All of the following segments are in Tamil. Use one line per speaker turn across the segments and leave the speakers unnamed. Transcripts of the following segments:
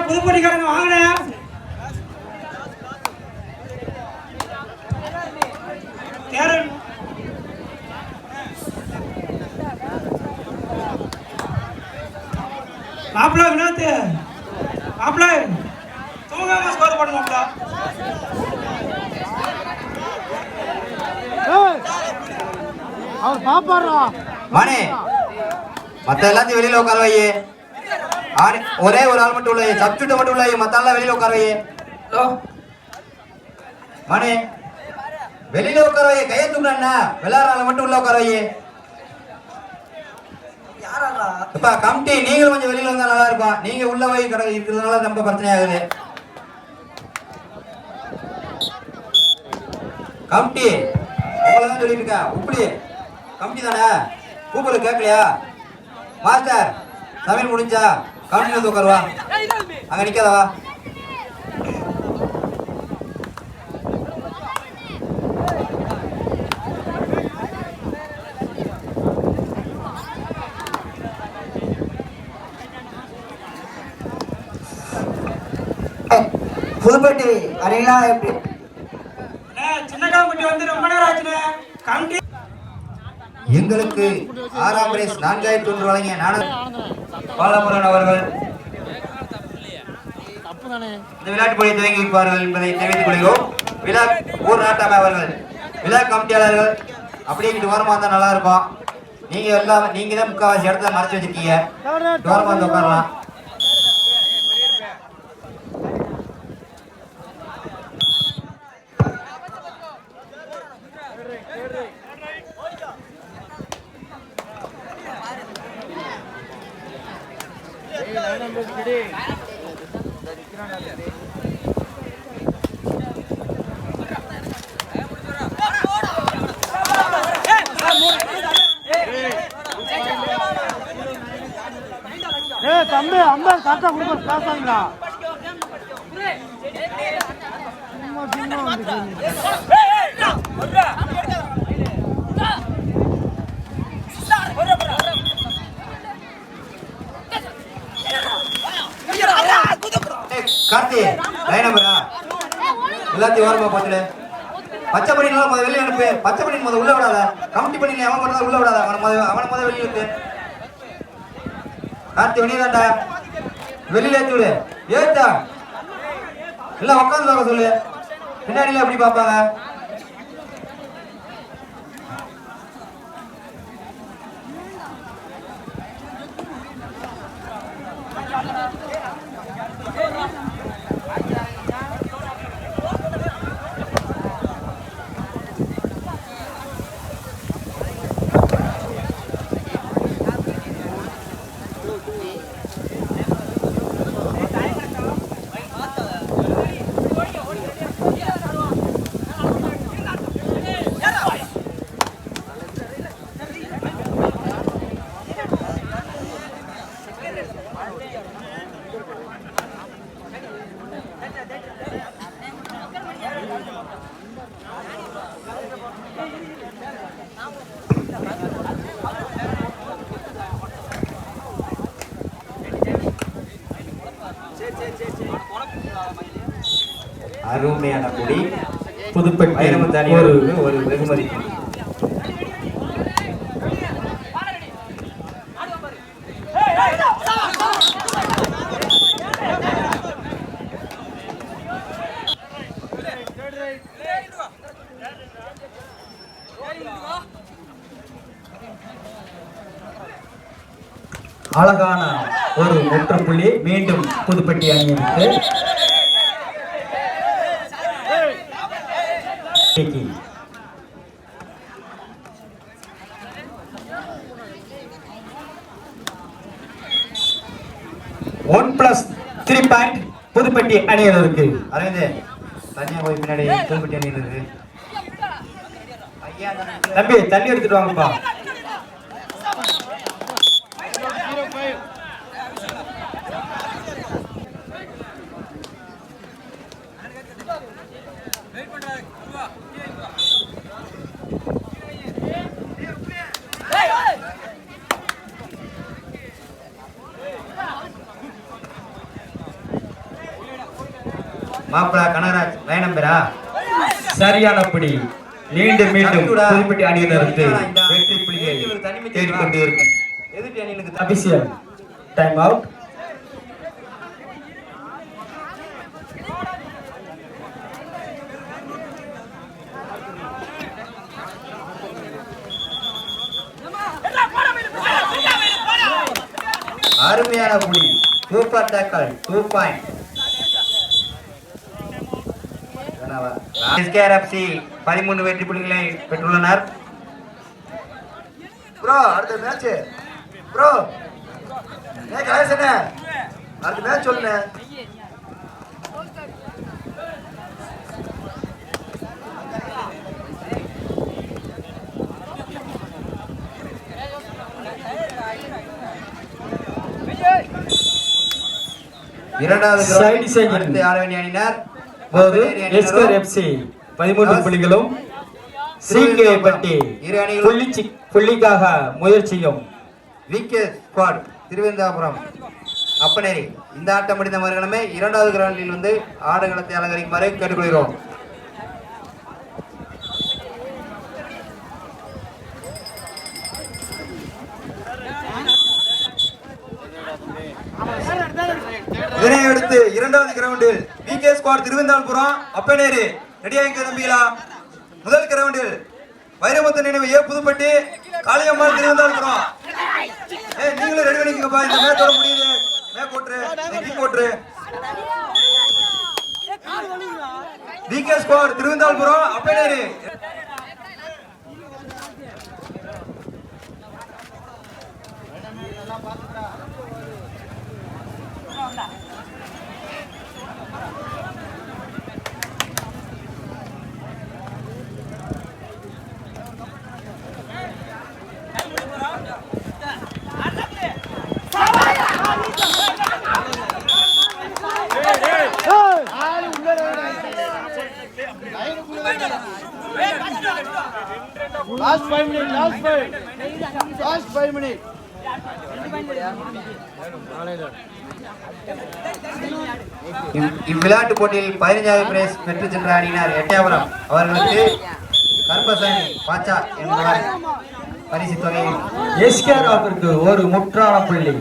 புதுப்பட்டிக்காரங்க வாங்கின தேரன் மாப்பிள்ள வினோத் மாப்பிள்ள தூங்காம ஸ்கோர் பண்ண மாப்பிள்ள
அவர் பாப்பாரா
வாணே மத்த எல்லாத்தையும் வெளியில உட்கார வையே ஒரே ஒரு ஆள் மட்டும் உள்ள சப்ஸ்டியூட் மட்டும் உள்ள மத்த எல்லாம் வெளியில உட்கார வையே வாணே வெளியில உட்கார வையே கையை தூக்குறா விளையாடுற ஆள் மட்டும் உள்ள உட்கார வையே இப்ப கமிட்டி நீங்களும் கொஞ்சம் வெளியில வந்தா நல்லா இருக்கும் நீங்க உள்ள போய் கடை இருக்கிறதுனால ரொம்ப பிரச்சனை ஆகுது கமிட்டி உங்களதான் சொல்லிட்டு இருக்கா இப்படி கமிட்டி தானே கூப்பிடு கேட்கலையா மாஸ்டர் சமையல் முடிஞ்சா கமிட்டி வந்து உட்காருவா அங்க நிக்காதவா
புதுப்பட்டி வரீங்களா எப்படி
சின்ன கமிட்டி வந்து ரொம்ப நேரம் ஆச்சுண்ணே கமிட்டி
எங்களுக்கு 6ஆம் ரேஸ் 4001 வழங்கிய பாலமுருகன் அவர்கள் இந்த விளையாட்டு போட்டியை துவங்கி வைப்பார்கள் என்பதை தெரிவித்துக் கொள்கிறோம். விழா ஊர் நாட்டாமை அவர்கள் விழா கமிட்டியாளர்கள் அப்படியே இங்கிட்டு ஓரமா இருந்தா நல்லா இருக்கும். நீங்க எல்லாம் நீங்க தான் முக்காவாசி இடத்துல மறைச்சு வச்சிருக்கீங்க. ஓரமா வந்து உட்காரலாம்.
தம்பி அம்பர் கரெக்டா கொடுக்க பேசாங்களா
கார்த்தி லைன் நம்பரா எல்லாத்தையும் ஓரமா போச்சுல பச்சை பண்ணினால முதல்ல வெளியே அனுப்பு. பச்சை பண்ணி முதல்ல உள்ள விடாத. கமிட்டி பண்ணி அவன் மட்டும் உள்ள விடாத. அவனை முதல்ல வெளியே இருக்கு. கார்த்தி வெளியேதாண்டா வெளியில ஏற்றி விடு. ஏத்தா எல்லாம் உட்காந்து பார்க்க சொல்லு. பின்னாடியில எப்படி பார்ப்பாங்க? அருமையான கொடி புதுப்பட்டி ஒரு வெகுமதி.
அழகான ஒரு முற்றுப்புள்ளி மீண்டும் புதுப்பட்டி அணியிற்கு. +3 புதுப்பட்டி அணியினருக்கு.
அரவிந்த் தனியா போய் பின்னாடி புதுப்பட்டி அணியினருக்கு
தம்பி தண்ணி எடுத்துட்டு வாங்கப்பா.
மாப்பிளா கனகராஜ் லைன் நம்பரா
சரியான புடி. மீண்டும் மீண்டும் புதுப்பட்டி அணியினருக்கு வெற்றி புள்ளியை தேடிக்கொண்டு இருக்கும்.
எதிர்ப்பு அணியினருக்கு
அபிஷியல் டைம் அவுட்.
அருமையான புடி. Super tackle 2 point. SKRFC 13 வெற்றி புள்ளிகளை பெற்றுள்ளனர்.
ப்ரோ அடுத்த மேட்ச் ப்ரோ கணேசனே அடுத்த மேட்ச் சொல்லுங்க.
இரண்டாவது
சைடு செஞ்சிங்
ஆட வேண்டிய அணியினர்
போது SKRFC 13 புள்ளிகளும் சீங்கேபட்டி புள்ளிக்காக முயற்சியும்
VK ஸ்குவாட் திருவேந்தாபுரம் அப்பனேரி. இந்த ஆட்டம் முடிந்த மறுகணமே இரண்டாவது கிரவுண்டில் வந்து ஆடுகளத்தை அலங்கரிக்குமாறு கேட்டுக்கொள்கிறோம்.
இதனை அடுத்து இரண்டாவது கிரவுண்டில் VK ஸ்குவாட் திருவெந்தாள்புரம் அப்பனேரி ரெடியாங்க தம்பிகளா. முதல் கிரவுண்டில் வைரமுத்து நினைவு புதுப்பட்டி காளியம்மாள் திருவெந்தாள்புரம். நீங்களும் ரெடி பண்ணிக்கப்பா. இந்த மேட்டோட முடியுது. மேற்கோட்டு கீழ்கோட்டு VK ஸ்குவாட் திருவெந்தாள்புரம் அப்பனேரி.
Last 5 minutes.
இவ்விளையாட்டு போட்டியில் 15வது பிரைஸ் பெற்று சென்ற அணியினர் எட்டயபுரம் அவர்களுக்கு கருப்பசாமி பாச்சா என்பவர் பரிசு தொகை.
SKRFC ஒரு முற்றான புள்ளி.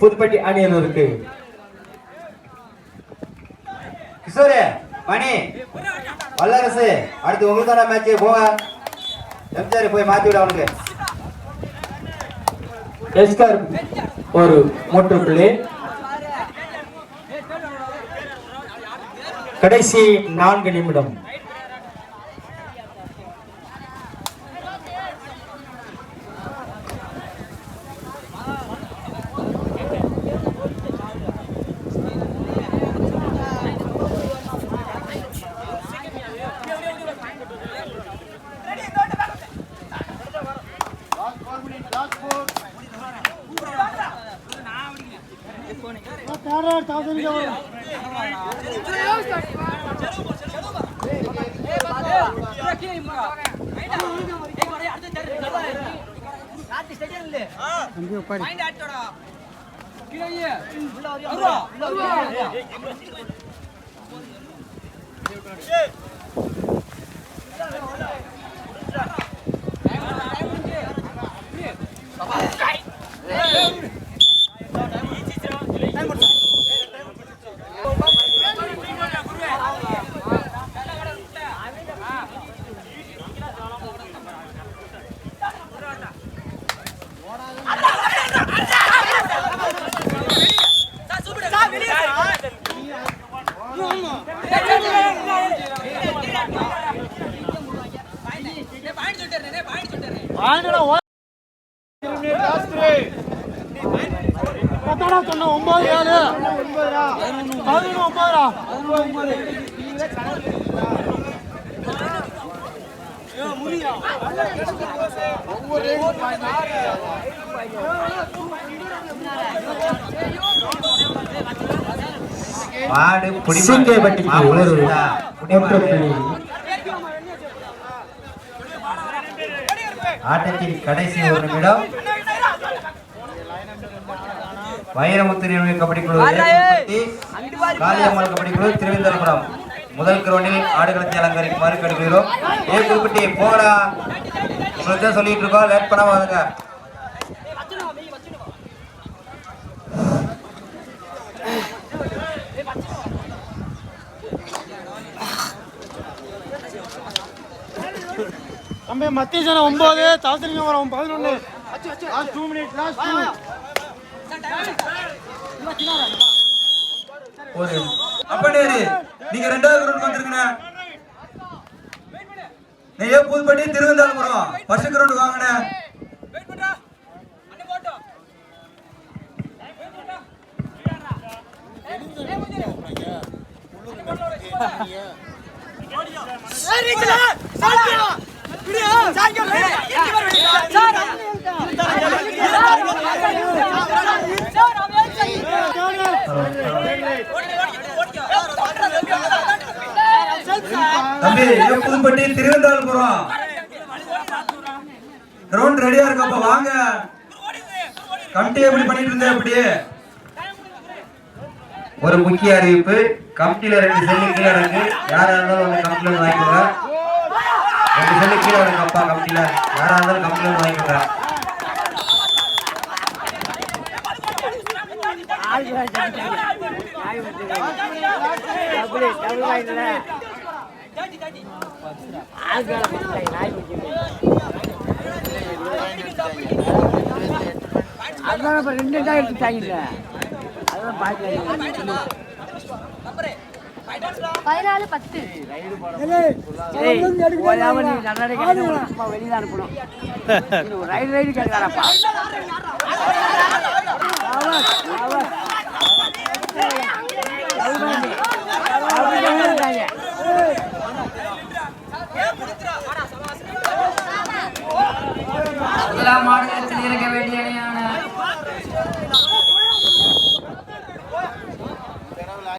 புதுப்பட்டி அணியினருக்கு
கிஷோரே மணி வல்லரசு அடுத்து உங்களுக்கு தான மேட்ச். போக எம்ஜிஆர் போய் மாத்தி விட அவனுக்கு.
SKRFC ஒரு முற்று புள்ளி. கடைசி 4 நிமிடம்.
ஆட்டத்தின் கடைசி 1 நிமிடம். வைரமுத்து நினைவு கபடி குழு புதுப்பட்டி, காளியம்மாள் கபடி குழு திருவேந்தல்புரம். முதல் கிரௌண்டில் ஆடுகளத்தை அலங்கரிக்குமாறு கேட்டுக்கிறோம். புதுப்பட்டி போடா, உங்களுக்கு தான் சொல்லிட்டு இருக்கோம், லேட் பண்ணாம வாங்க.
தம்பி மத்திய ஜன 9 தாசரிங்க வரும் 11 லாஸ்ட் 2 மினிட் லாஸ்ட் 2
ஒரு அப்பனேரி நீங்க ரெண்டாவது கிரவுண்ட் வந்திருக்கீங்க. நீங்க புதுப்பட்டி திருவந்தாபுரம் ஃபர்ஸ்ட் கிரவுண்ட் வாங்கண்ணே. தம்பி புதுப்பட்டி திருவந்தாபுரம் கிரவுண்ட் ரெடியா இருக்கப்ப வாங்க. கமிட்டி எப்படி பண்ணிட்டு இருந்த அப்படியே.
ஒரு முக்கிய அறிவிப்பு, கமிட்டியில 2 செல்லு கீழே இருக்கு. யாரா இருந்தாலும் வந்து கமிட்டில வாங்கிக்கோங்க. 2 செல்லு கீழே இருக்கு அப்பா. கமிட்டியில யாரா இருந்தாலும் கமிட்டில வாங்கிக்கோங்க.
அதான் 2 தான் எடுத்துட்டாங்க. அதான் பாக்கல
14-10
வெளியில அனுப்பணும். ரைடு கேட்கறாப்பா.
முதலாம் ஆடுகளத்தில் இருக்க வேண்டிய